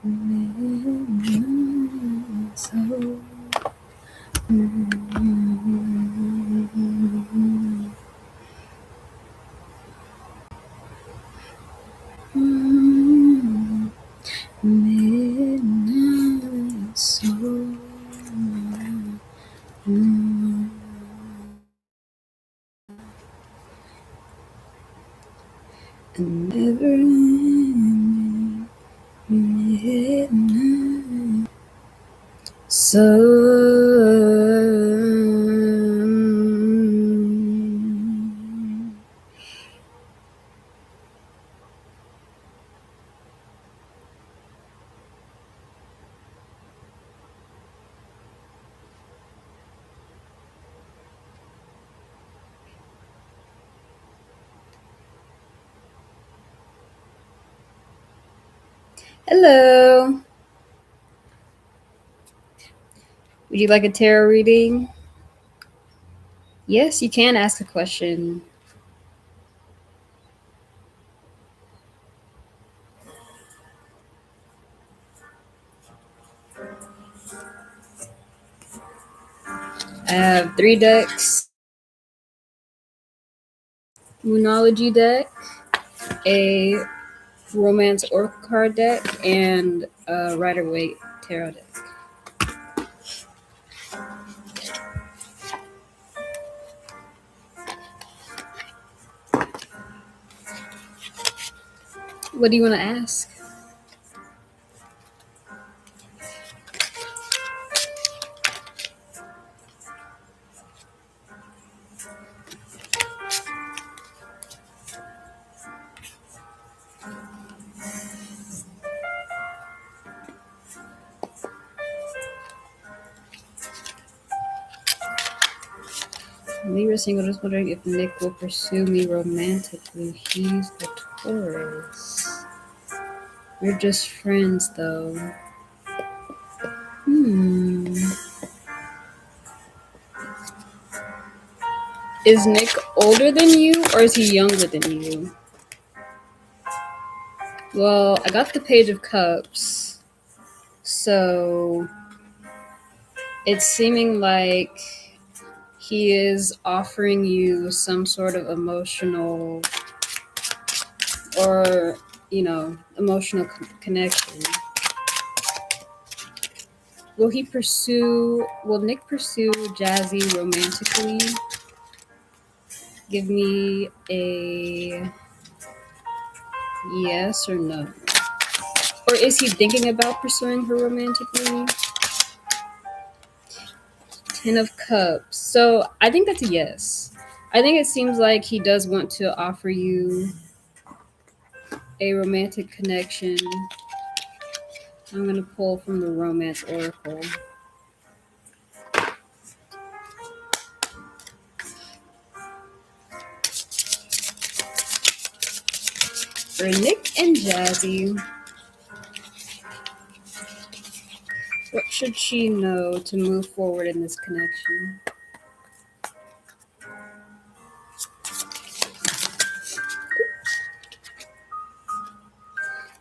Midnight soul. A never ending midnight sun. Hello. Would you like a tarot reading? Yes, you can ask a question. I have 3 decks, Moonology deck, a Romance Oracle card deck, and a Rider-Waite tarot deck. What do you want to ask? Libra single, just wondering if Nick will pursue me romantically. He's the Taurus. We're just friends, though. Is Nick older than you, or is he younger than you? Well, I got the Page of Cups, so it's seeming like he is offering you some sort of emotional or, emotional connection. Will Nick pursue Jazzy romantically? Give me a yes or no. Or is he thinking about pursuing her romantically? 10 of Cups. So I think that's a yes. I think it seems like he does want to offer you a romantic connection. I'm going to pull from the Romance Oracle. For Nick and Jazzy, what should she know to move forward in this connection?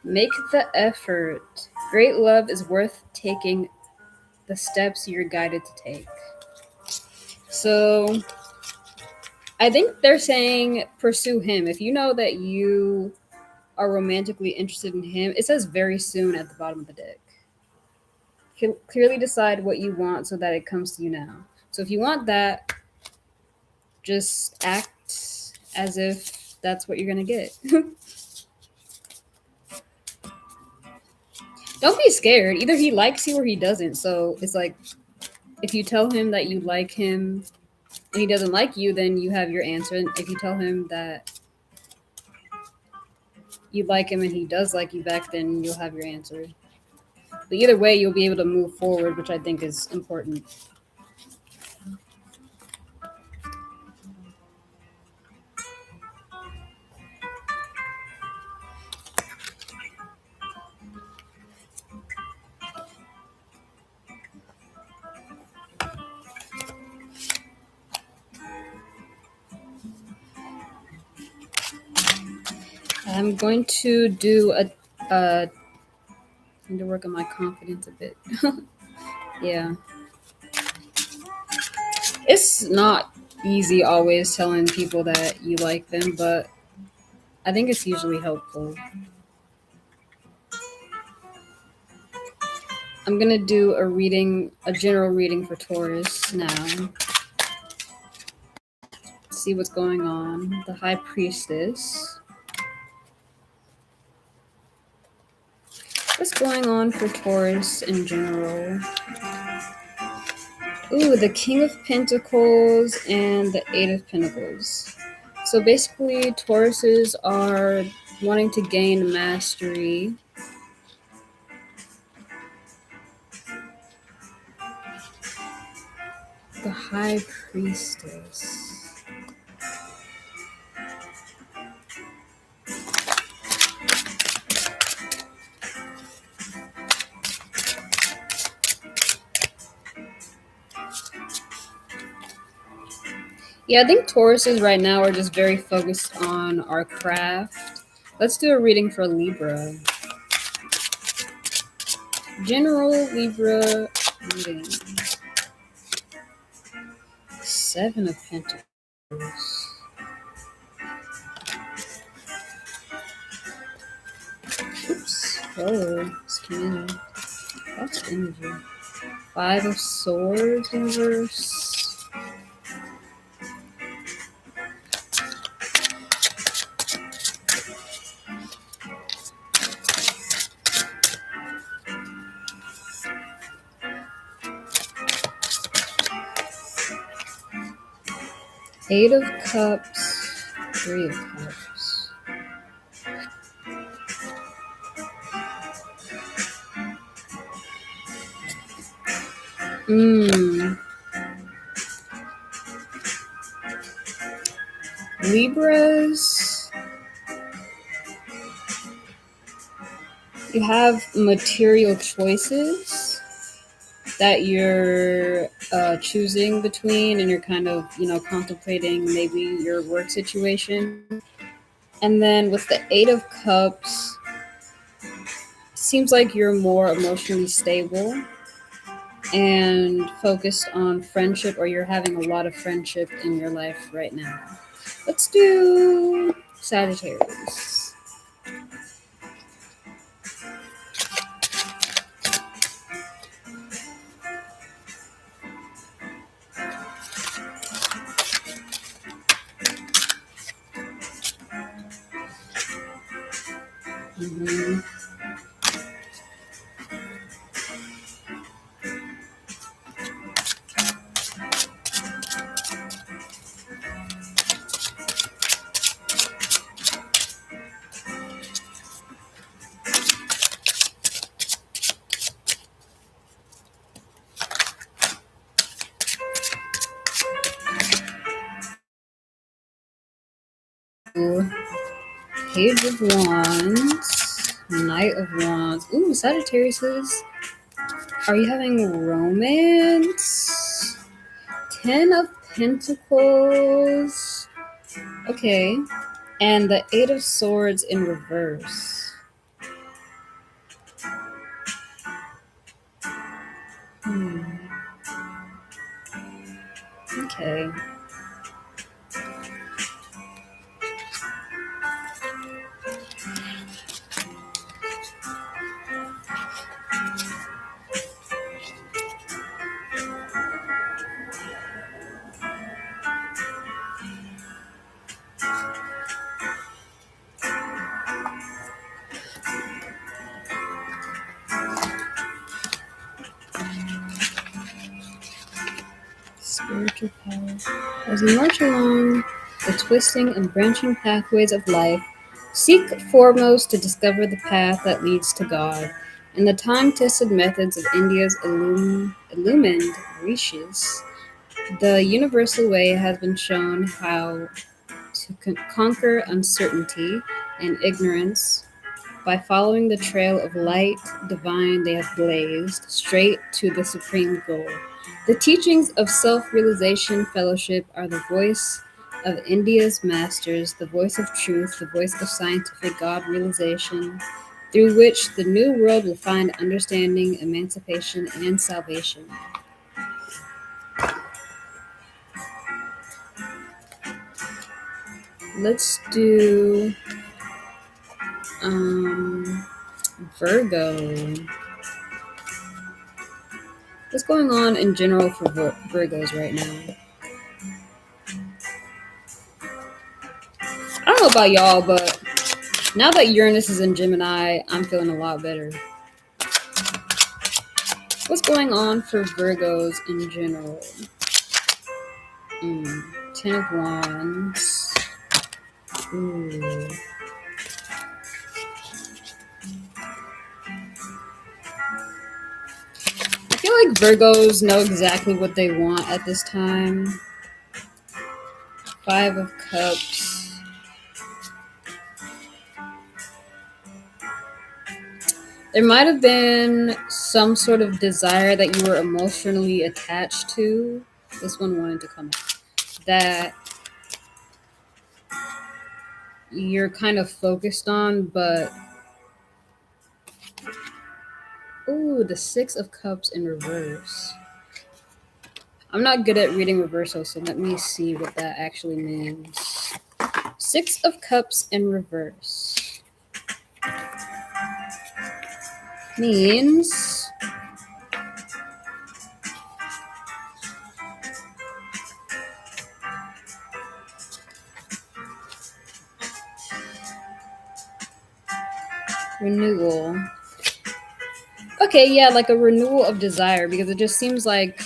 Make the effort. Great love is worth taking the steps you're guided to take. So I think they're saying pursue him. If you know that you are romantically interested in him, it says very soon at the bottom of the deck. Clearly decide what you want so that it comes to you now. So if you want that, just act as if that's what you're going to get. Don't be scared. Either he likes you or he doesn't. So it's like, if you tell him that you like him and he doesn't like you, then you have your answer. And if you tell him that you like him and he does like you back, then you'll have your answer. But either way, you'll be able to move forward, which I think is important. I'm going to do a Need to work on my confidence a bit. Yeah. It's not easy always telling people that you like them, but I think it's usually helpful. I'm gonna do a reading, a general reading for Taurus now. See what's going on. The High Priestess. What's going on for Taurus in general? Ooh, the King of Pentacles and the Eight of Pentacles. So basically, Tauruses are wanting to gain mastery. The High Priestess. Yeah, I think Tauruses right now are just very focused on our craft. Let's do a reading for Libra. General Libra reading. Seven of Pentacles. Oops. Oh, it's community. That's energy. Five of Swords in reverse. Eight of Cups. Three of Cups. Hmm. Libras, you have material choices that you're choosing between, and you're kind of, contemplating maybe your work situation. And then with the Eight of Cups, seems like you're more emotionally stable and focused on friendship, or you're having a lot of friendship in your life right now. Let's do Sagittarius. Mhm. Ooh, Page of Wands, Knight of Wands. Ooh, Sagittarius, are you having romance? Ten of Pentacles. Okay. And the Eight of Swords in reverse. Hmm. Okay. Spiritual power. As you march along the twisting and branching pathways of life, seek foremost to discover the path that leads to God. In the time-tested methods of India's illumined rishis, the universal way has been shown how to conquer uncertainty and ignorance by following the trail of light divine they have blazed straight to the supreme goal. The teachings of self-realization fellowship are the voice of India's masters, the voice of truth, the voice of scientific God realization, through which the new world will find understanding, emancipation, and salvation. Let's do um, Virgo. What's going on in general for Virgos right now? I don't know about y'all, but now that Uranus is in Gemini, I'm feeling a lot better. What's going on for Virgos in general? Ten of Wands. Ooh. I feel like Virgos know exactly what they want at this time. Five of Cups. There might have been some sort of desire that you were emotionally attached to. This one wanted to come out. That you're kind of focused on, but ooh, the Six of Cups in reverse. I'm not good at reading reversal, so let me see what that actually means. Six of Cups in reverse means renewal. Okay, yeah, like a renewal of desire, because it just seems like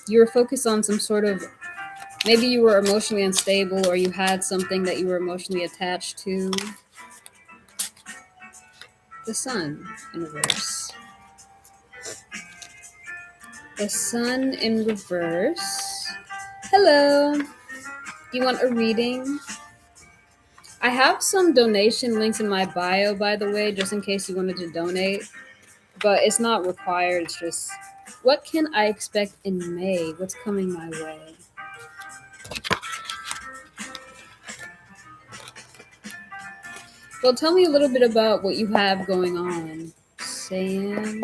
you were focused on some sort of, maybe you were emotionally unstable or you had something that you were emotionally attached to. The Sun in reverse. The Sun in reverse. Hello. Do you want a reading? I have some donation links in my bio, by the way, just in case you wanted to donate. But it's not required. It's just, what can I expect in May? What's coming my way? Well, tell me a little bit about what you have going on, Sam.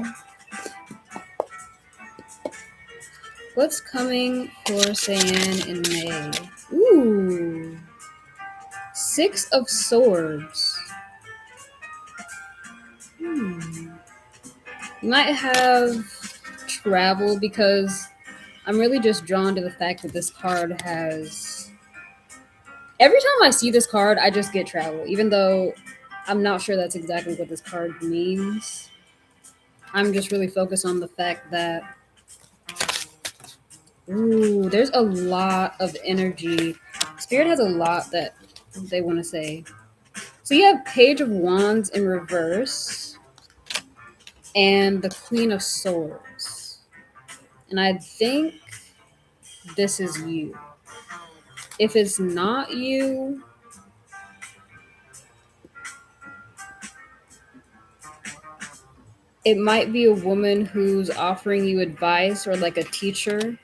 What's coming for Sam in May? Ooh. Six of Swords. You might have travel, because I'm really just drawn to the fact that this card has... Every time I see this card, I just get travel, even though I'm not sure that's exactly what this card means. I'm just really focused on the fact that, ooh, there's a lot of energy. Spirit has a lot that they want to say. So you have Page of Wands in reverse and the Queen of Swords. And I think this is you. If it's not you, it might be a woman who's offering you advice or like a teacher.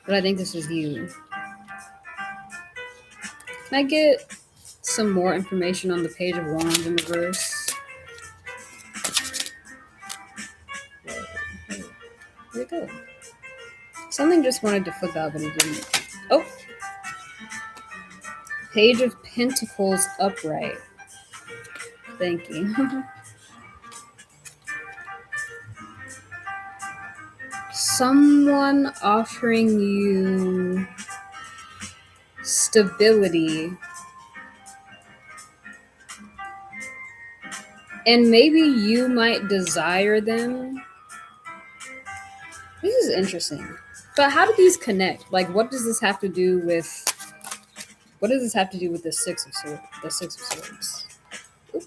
But I think this is you. Can I get some more information on the Page of Wands in reverse? Where'd it go? Something just wanted to flip out, but it didn't. Oh! Page of Pentacles upright. Thank you. Someone offering you stability. And maybe you might desire them. This is interesting. But how do these connect? Like, what does this have to do with... What does this have to do with the Six of Swords? The Six of Swords. Oop.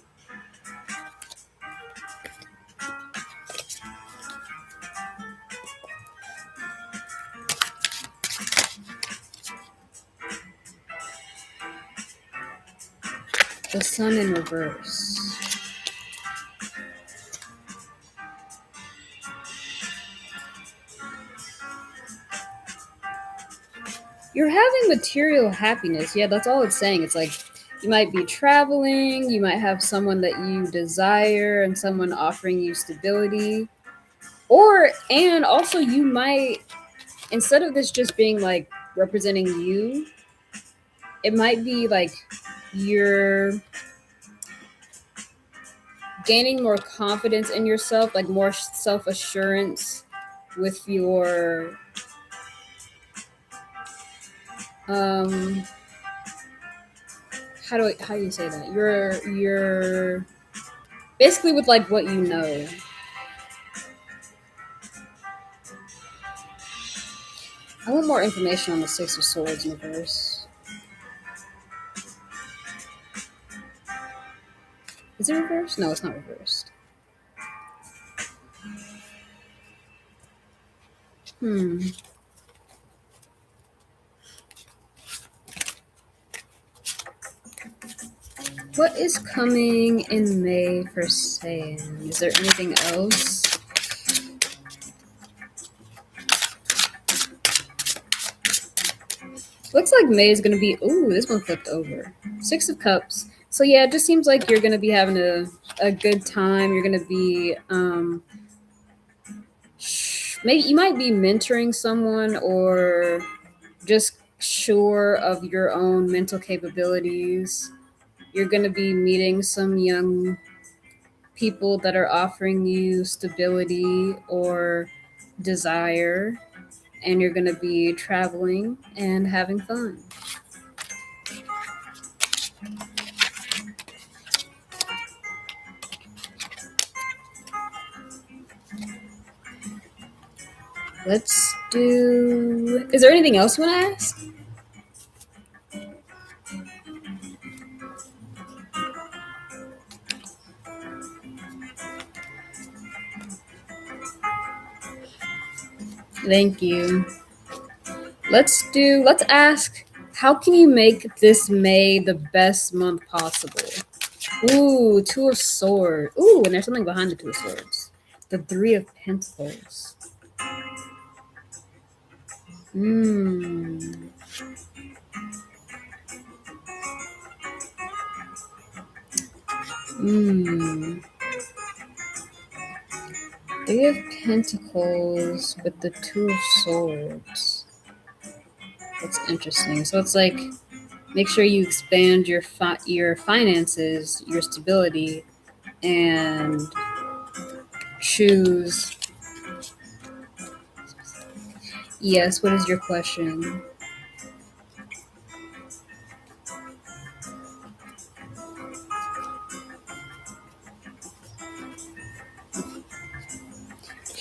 The Sun in reverse. You're having material happiness. Yeah, that's all it's saying. It's like You might be traveling, you might have someone that you desire and someone offering you stability. And also you might, instead of this just being like representing you, it might be like you're gaining more confidence in yourself, like more self assurance with your um how do you say that? Your basically with like what you know. I want more information on the Six of Swords in the verse. Is it reversed? No, it's not reversed. Hmm. What is coming in May for Saiyan? Is there anything else? Looks like May is going to be. Ooh, this one flipped over. Six of Cups. So yeah, it just seems like you're going to be having a good time. You're going to be maybe you might be mentoring someone or just sure of your own mental capabilities. You're going to be meeting some young people that are offering you stability or desire, and you're going to be traveling and having fun. Let's do. Is there anything else you want to ask? Thank you. Let's ask, how can you make this May the best month possible? Ooh, Two of Swords. Ooh, and there's something behind the Two of Swords. The Three of Pentacles. Hmm. Hmm. Three of Pentacles with the Two of Swords. That's interesting. So it's like, make sure you expand your finances, your stability, and choose. Yes. What is your question?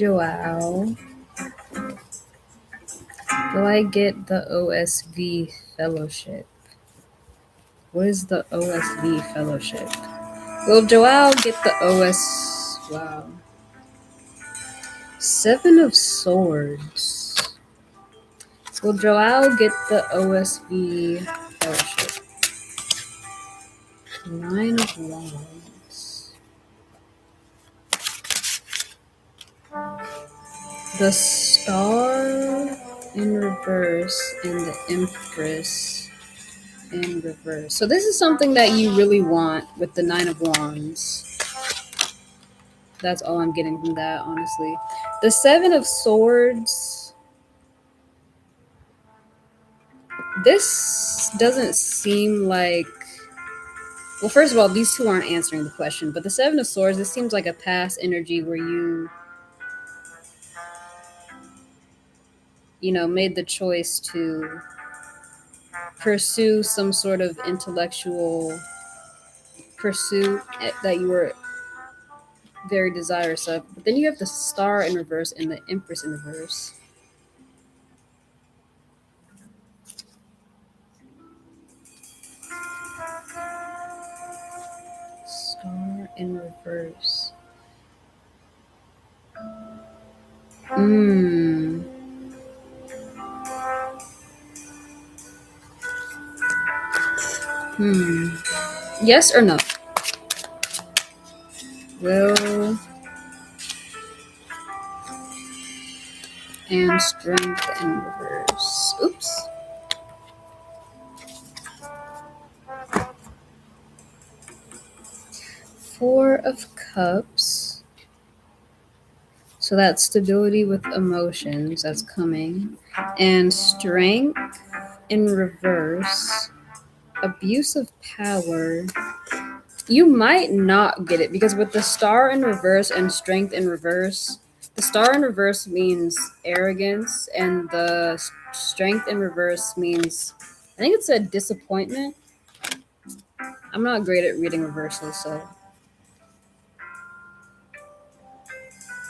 Joao, will I get the OSV fellowship? What is the OSV fellowship? Will Joao get the OS? Wow. Seven of Swords. Will Joao get the OSV fellowship? Nine of Wands. The Star in reverse and the Empress in reverse. So this is something that you really want with the Nine of Wands. That's all I'm getting from that, honestly. The Seven of Swords. This doesn't seem like. Well, first of all, these two aren't answering the question, but the Seven of Swords, this seems like a past energy where made the choice to pursue some sort of intellectual pursuit that you were very desirous of. But then you have the Star in reverse and the Empress in reverse. Star in reverse. Hmm. Hmm. Yes or no? Will and Strength in reverse. Oops. Four of Cups. So that's stability with emotions that's coming. And Strength in reverse. Abuse of power. You might not get it because with the Star in reverse and Strength in reverse, the Star in reverse means arrogance, and the Strength in reverse means, I think it said disappointment. I'm not great at reading reversals, so.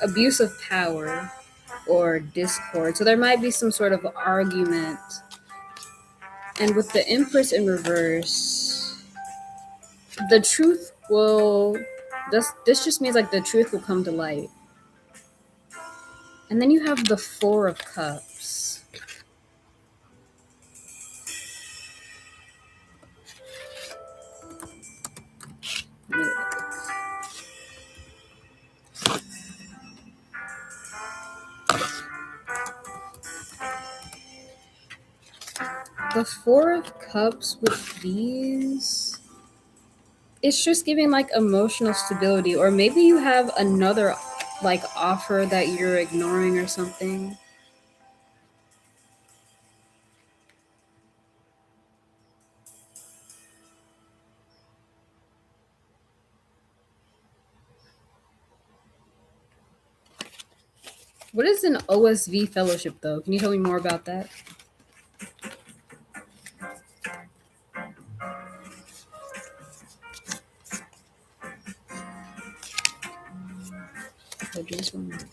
Abuse of power or discord. So there might be some sort of argument. And with the Empress in reverse, the truth will. This just means like the truth will come to light. And then you have the Four of Cups. The Four of Cups with these, it's just giving like emotional stability, or maybe you have another like offer that you're ignoring or something. What is an OSV fellowship though? Can you tell me more about that? I just want to.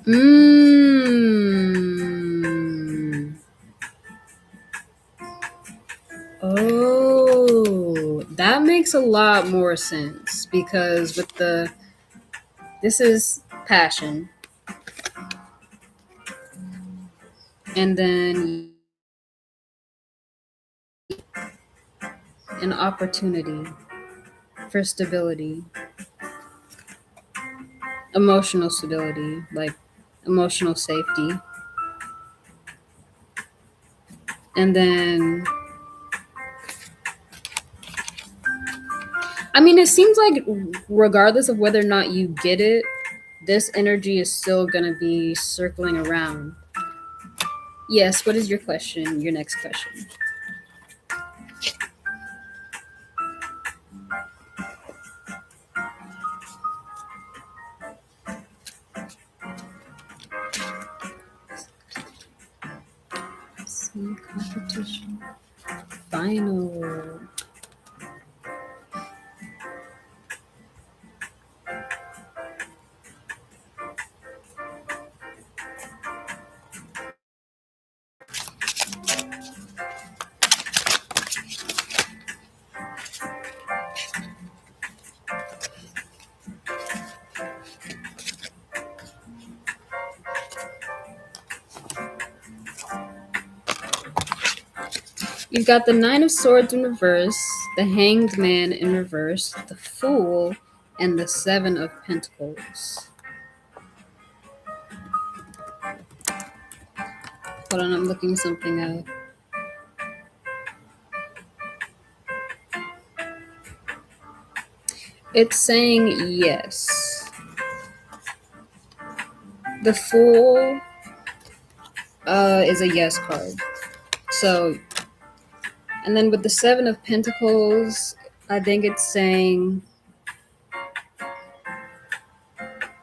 Mm. Oh, that makes a lot more sense because with the this is passion, and then an opportunity for stability, emotional stability, like emotional safety, and then I mean, it seems like regardless of whether or not you get it, this energy is still gonna be circling around. Yes, what is your question? Your next question. See competition. Final. You've got the Nine of Swords in reverse, the Hanged Man in reverse, the Fool, and the Seven of Pentacles. Hold on, I'm looking something up. It's saying yes. The Fool is a yes card. So, and then with the Seven of Pentacles, I think it's saying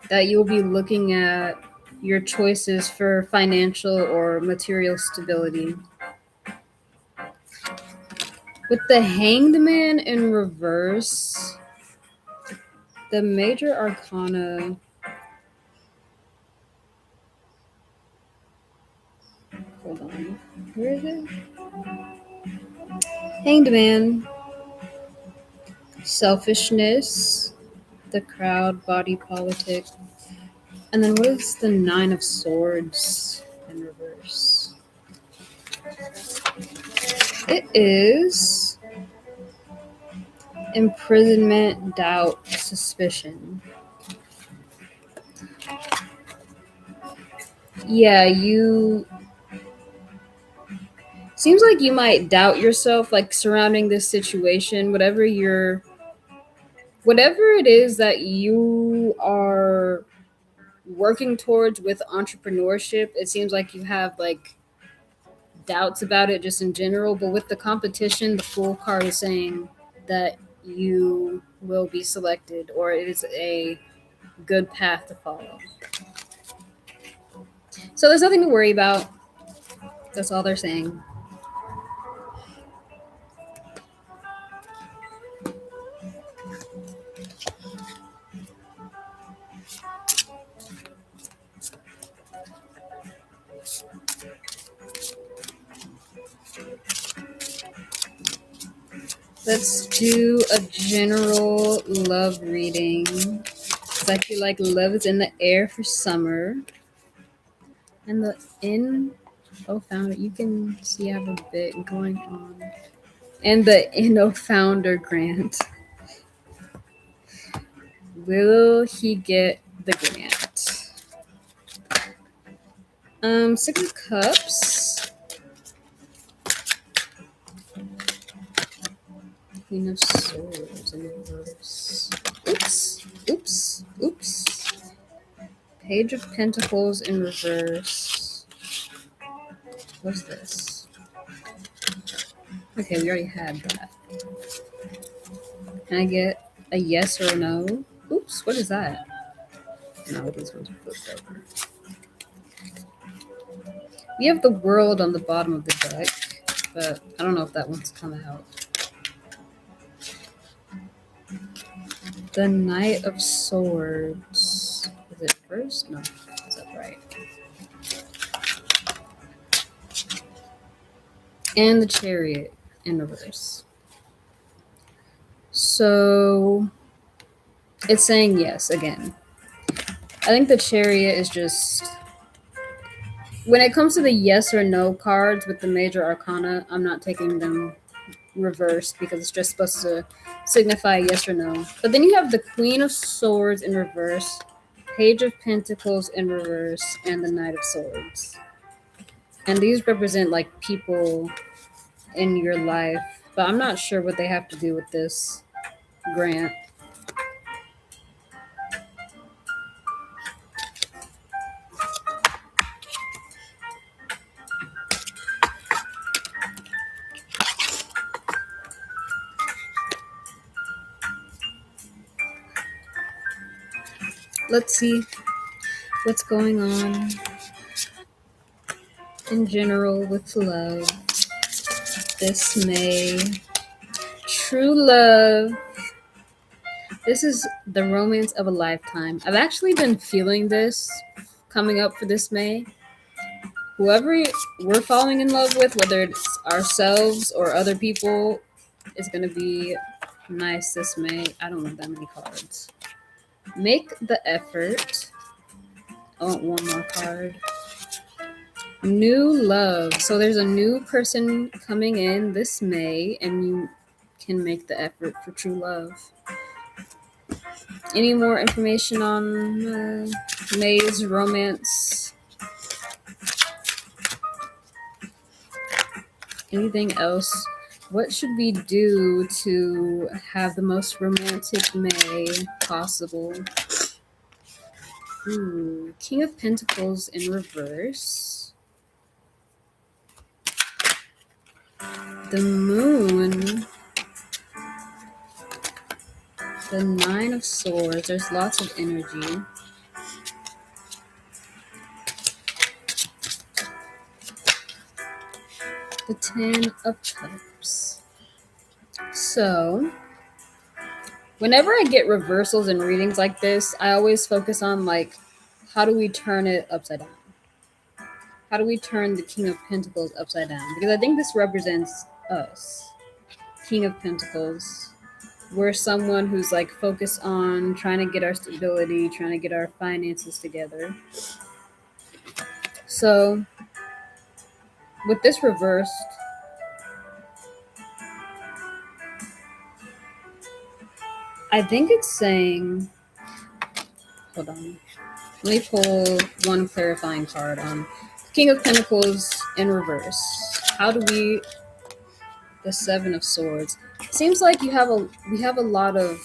that you'll be looking at your choices for financial or material stability. With the Hanged Man in reverse, the major arcana. Hold on. Where is it? Hanged Man. Selfishness. The crowd, body politic. And then what is the Nine of Swords in reverse? It is imprisonment, doubt, suspicion. Yeah, you seems like you might doubt yourself, like surrounding this situation, whatever it is that you are working towards with entrepreneurship. It seems like you have like doubts about it just in general, but with the competition, the Fool card is saying that you will be selected, or it is a good path to follow. So there's nothing to worry about. That's all they're saying. Let's do a general love reading. 'Cause I feel like love is in the air for summer. And the found it. You can see I have a bit going on. And the Inno founder grant. Will he get the grant? Six of Cups. Queen of Swords in reverse. Oops. Page of Pentacles in reverse. What's this? Okay, we already had that. Can I get a yes or a no? Oops, what is that? No, these ones are flipped over. We have the World on the bottom of the deck, but I don't know if that one's coming out. The Knight of Swords. Is it first? No, is that right? And the Chariot in reverse. So it's saying yes again. I think the Chariot is just, when it comes to the yes or no cards with the major arcana, I'm not taking them reversed because it's just supposed to signify yes or no. But then you have the Queen of Swords in reverse, Page of Pentacles in reverse, and the Knight of Swords. And these represent like people in your life, but I'm not sure what they have to do with this grant. Let's see what's going on in general with love this May. True love. This is the romance of a lifetime. I've actually been feeling this coming up for this May. Whoever we're falling in love with, whether it's ourselves or other people, is going to be nice this May. I don't want that many cards. Make the effort. I want one more card. New love. So there's a new person coming in this May, and you can make the effort for true love. Any more information on May's romance? Anything else? What should we do to have the most romantic May possible? Ooh, King of Pentacles in reverse. The Moon. The Nine of Swords. There's lots of energy. The Ten of Cups. So, whenever I get reversals in readings like this, I always focus on like, how do we turn it upside down? How do we turn the King of Pentacles upside down? Because I think this represents us. King of Pentacles. We're someone who's like focused on trying to get our stability, trying to get our finances together. So, with this reversed, I think it's saying, hold on. Let me pull one clarifying card on King of Pentacles in reverse. How do we the Seven of Swords? Seems like we have a lot of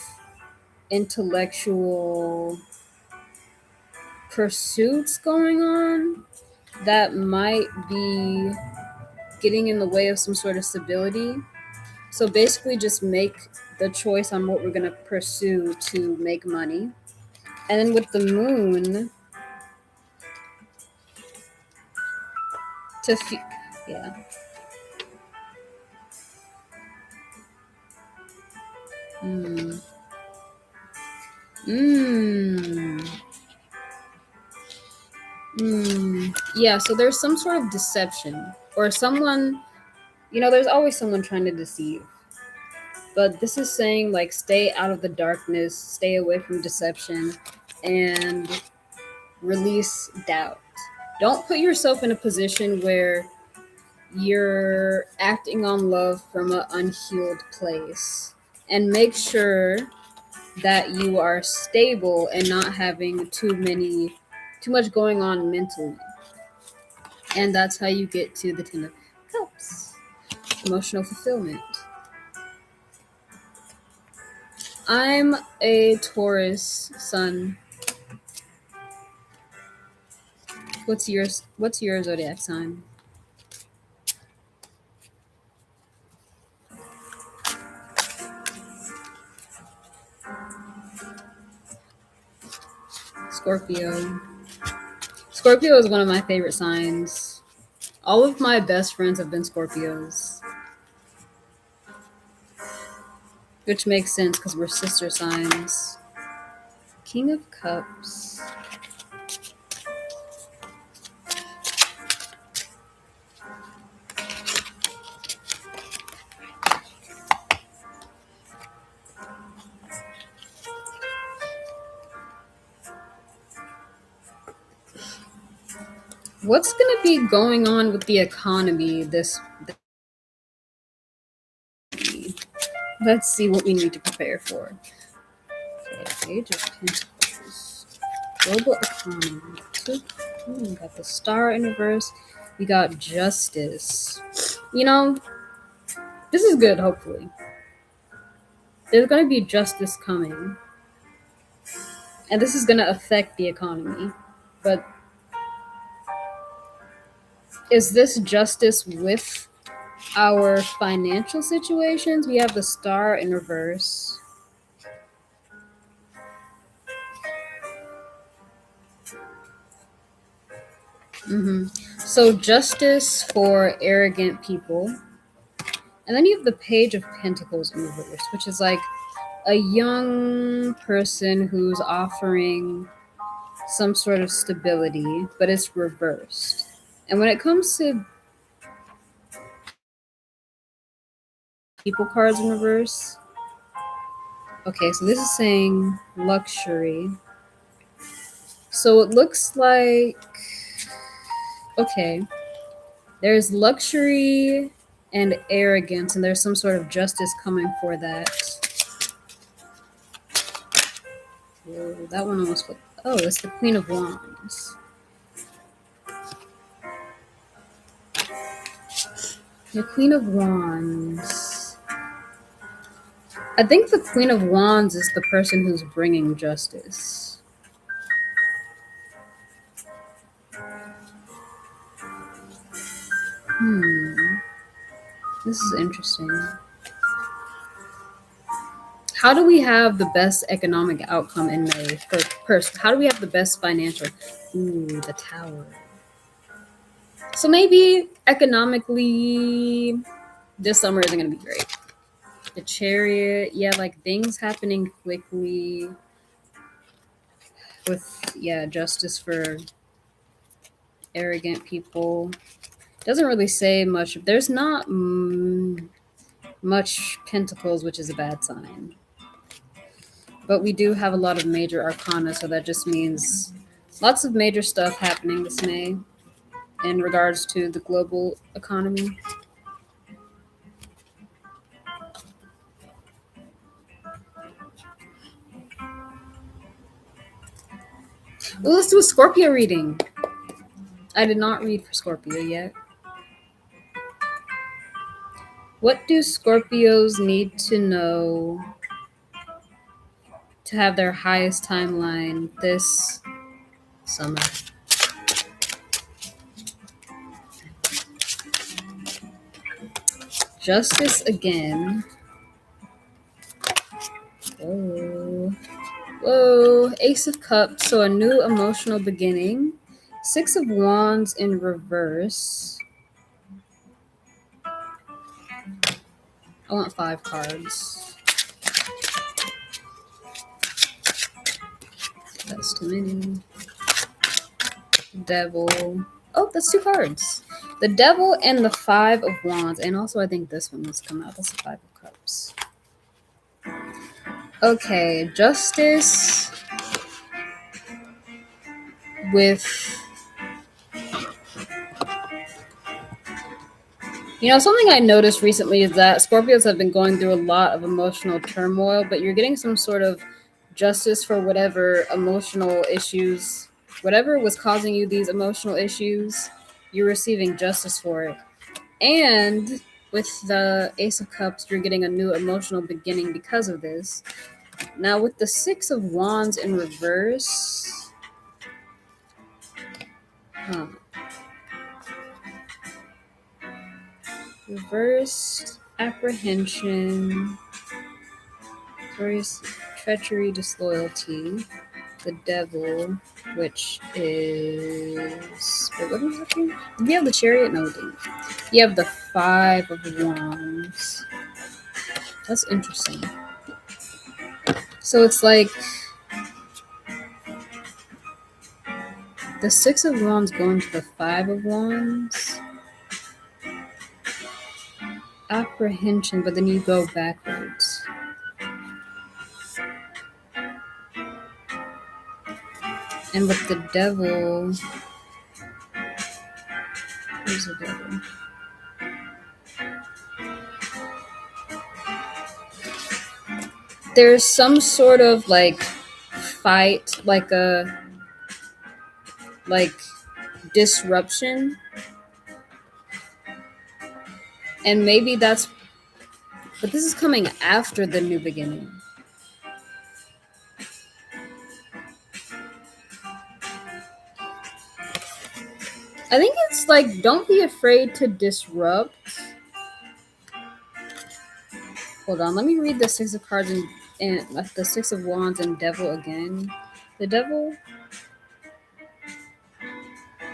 intellectual pursuits going on that might be getting in the way of some sort of stability. So basically just make the choice on what we're going to pursue to make money. And then with the moon to yeah. Mm. Mm. Yeah, so there's some sort of deception or someone, there's always someone trying to deceive. But this is saying like stay out of the darkness, stay away from deception, and release doubt. Don't put yourself in a position where you're acting on love from an unhealed place. And make sure that you are stable and not having too much going on mentally. And that's how you get to the Ten of Cups. Emotional fulfillment. I'm a Taurus sun. What's your zodiac sign? Scorpio. Scorpio is one of my favorite signs. All of my best friends have been Scorpios, which makes sense because we're sister signs. King of Cups. What's going to be going on with the economy this? Let's see what we need to prepare for. Okay, Page of Pentacles. Global economy. We got the Star in reverse. We got Justice. This is good, hopefully. There's going to be justice coming. And this is going to affect the economy. But is this justice with our financial situations? We have the Star in reverse. So justice for arrogant people. And then you have the Page of Pentacles in reverse, which is like a young person who's offering some sort of stability, but it's reversed. And when it comes to people cards in reverse, okay, so this is saying luxury. So it looks like, okay, there's luxury and arrogance, and there's some sort of justice coming for that. Whoa, that one almost went. Oh, it's the Queen of Wands. The Queen of Wands. I think the Queen of Wands is the person who's bringing justice. This is interesting. How do we have the best economic outcome in May? How do we have the best financial? Ooh, the Tower. So maybe economically, this summer isn't going to be great. The Chariot, yeah, like things happening quickly with, yeah, justice for arrogant people. Doesn't really say much. There's not much pentacles, which is a bad sign. But we do have a lot of major arcana, so that just means lots of major stuff happening this May in regards to the global economy. Well, let's do a Scorpio reading. I did not read for Scorpio yet. What do Scorpios need to know to have their highest timeline this summer? Justice again. Whoa. Whoa. Ace of Cups. So a new emotional beginning. Six of Wands in reverse. I want 5 cards. That's too many. Devil. Oh, that's 2 cards. The Devil and the 5 of Wands. And also I think this one was come out. That's the 5 of Cups. Okay, Justice with, something I noticed recently is that Scorpios have been going through a lot of emotional turmoil, but you're getting some sort of justice for whatever emotional issues, whatever was causing you these emotional issues, you're receiving justice for it. And with the Ace of Cups, you're getting a new emotional beginning because of this. Now with the 6 of Wands in reverse, reversed apprehension, reverse treachery, disloyalty, the Devil, which is, wait, what do we have here? Did we have the Chariot? No, we didn't. You have the 5 of Wands. That's interesting. So it's like the 6 of Wands going to the 5 of Wands. Apprehension, but then you go backwards. And with the Devil, where's the Devil? There's some sort of like fight, like disruption, and maybe that's, but this is coming after the new beginning. I think it's like, don't be afraid to disrupt. Hold on, let me read the 6 of cards and the 6 of Wands and Devil again. The Devil,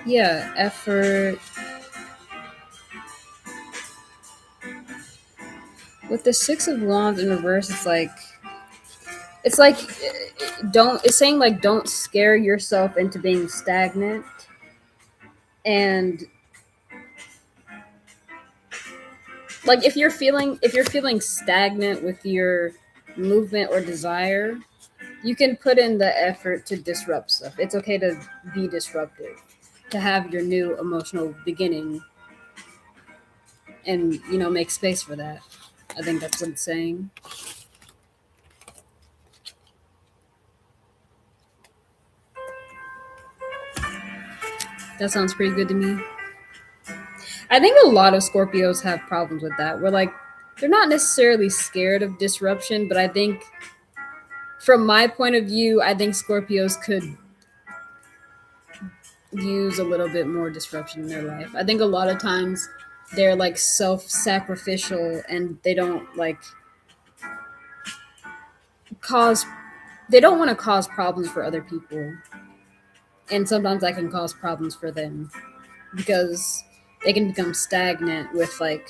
yeah, effort. With the 6 of Wands in reverse, it's like it's saying like don't scare yourself into being stagnant, and like if you're feeling stagnant with your movement or desire, you can put in the effort to disrupt stuff. It's okay to be disruptive, to have your new emotional beginning, and make space for that. I think that's what it's saying. That sounds pretty good to me. I think a lot of Scorpios have problems with that. We're like, they're not necessarily scared of disruption, but I think from my point of view, I think Scorpios could use a little bit more disruption in their life. I think a lot of times they're like self-sacrificial and they don't like they don't want to cause problems for other people. And sometimes that can cause problems for them because they can become stagnant with like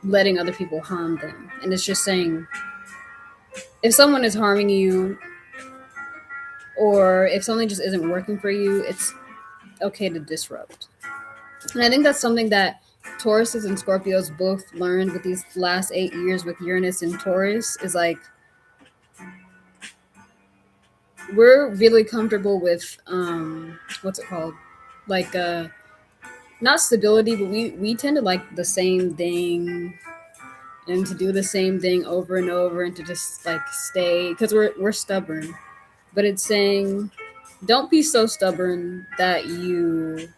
letting other people harm them. And it's just saying, if someone is harming you or if something just isn't working for you, it's okay to disrupt. And I think that's something that Tauruses and Scorpios both learned with these last 8 years with Uranus and Taurus, is like, we're really comfortable with what's it called, like not stability, but we tend to like the same thing and to do the same thing over and over and to just like stay, because we're stubborn. But it's saying Don't be so stubborn that you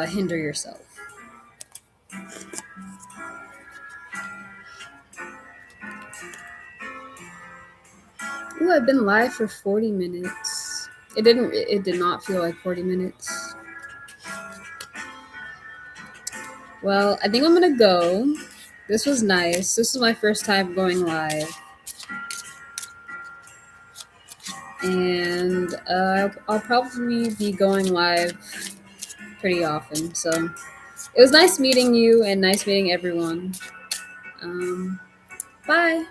hinder yourself. Ooh, I've been live for 40 minutes. It did not feel like 40 minutes. Well, I think I'm gonna go. This was nice. This is my first time going live. And I'll probably be going live pretty often. So it was nice meeting you and nice meeting everyone. Bye.